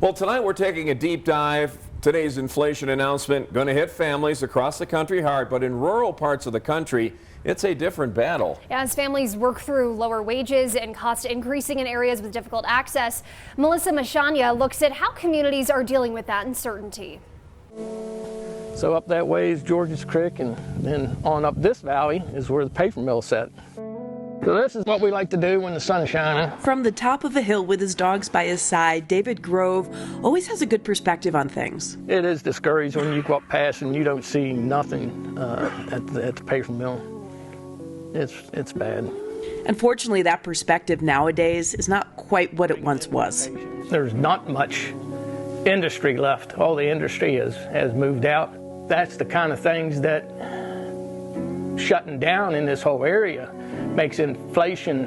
Well, tonight we're taking a deep dive. Today's inflation announcement going to hit families across the country hard, but in rural parts of the country, it's a different battle. As families work through lower wages and cost increasing in areas with difficult access, Melissa Mashania looks at how communities are dealing with that uncertainty. So up that way is George's Creek, and then on up this valley is where the paper mill's set. So this is what we like to do when the sun is shining. From the top of a hill with his dogs by his side, David Grove always has a good perspective on things. It is discouraging when you go up past and you don't see nothing at the paper mill. It's bad. Unfortunately, that perspective nowadays is not quite what it once was. There's not much industry left. All the industry has moved out. That's the kind of things that shutting down in this whole area makes inflation,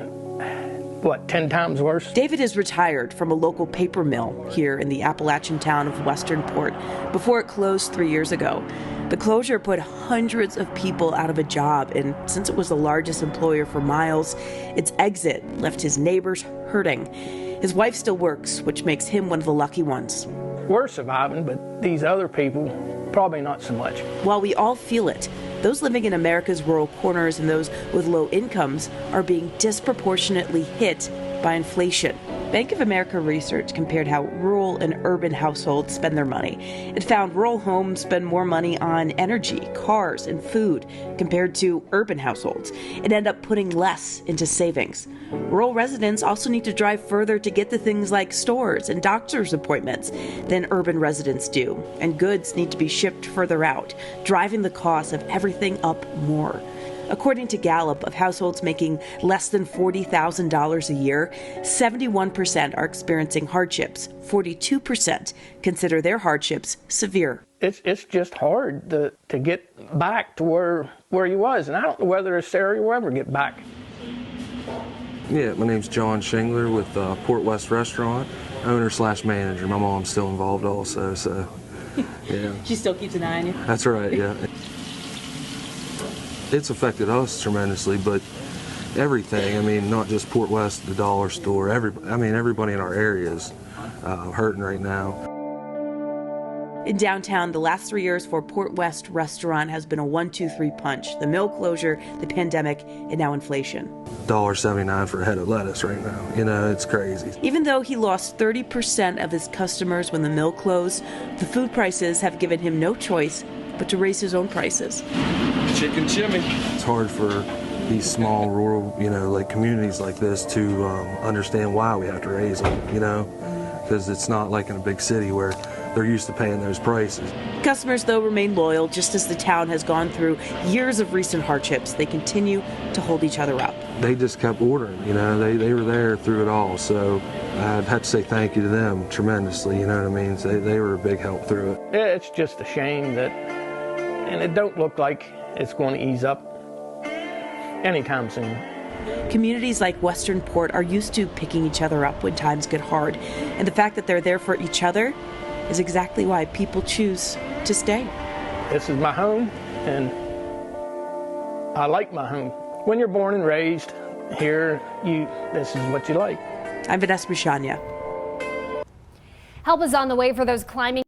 10 times worse? David is retired from a local paper mill here in the Appalachian town of Western Port before it closed 3 years ago. The closure put hundreds of people out of a job, and since it was the largest employer for miles, its exit left his neighbors hurting. His wife still works, which makes him one of the lucky ones. We're surviving, but these other people, probably not so much. While we all feel it, those living in America's rural corners and those with low incomes are being disproportionately hit by inflation. Bank of America research compared how rural and urban households spend their money. It found rural homes spend more money on energy, cars, and food compared to urban households and end up putting less into savings. Rural residents also need to drive further to get to things like stores and doctor's appointments than urban residents do, and goods need to be shipped further out, driving the cost of everything up more. According to Gallup, of households making less than $40,000 a year, 71% are experiencing hardships. 42% consider their hardships severe. It's just hard to get back to where you was, and I don't know whether this area will ever get back. Yeah, my name's John Shingler with Port West Restaurant, owner/manager. My mom's still involved also, so yeah. She still keeps an eye on you? That's right, yeah. It's affected us tremendously, but everything, I mean, not just Port West, the dollar store, everybody in our area is hurting right now. In downtown, the last 3 years for Port West Restaurant has been a 1-2-3 punch. The mill closure, the pandemic, and now inflation. $1.79 for a head of lettuce right now. You know, it's crazy. Even though he lost 30% of his customers when the mill closed, the food prices have given him no choice but to raise his own prices. Chicken chimney. It's hard for these small rural, like communities like this to understand why we have to raise them, because it's not like in a big city where they're used to paying those prices. Customers, though, remain loyal. Just as the town has gone through years of recent hardships, they continue to hold each other up. They just kept ordering, they were there through it all. So I'd have to say thank you to them tremendously, you know what I mean? So they were a big help through it. It's just a shame that, and it don't look like it's going to ease up anytime soon. Communities like Western Port are used to picking each other up when times get hard, and the fact that they're there for each other is exactly why people choose to stay. This is my home, and I like my home. When you're born and raised here, this is what you like. I'm Vanessa Mashania. Help is on the way for those climbing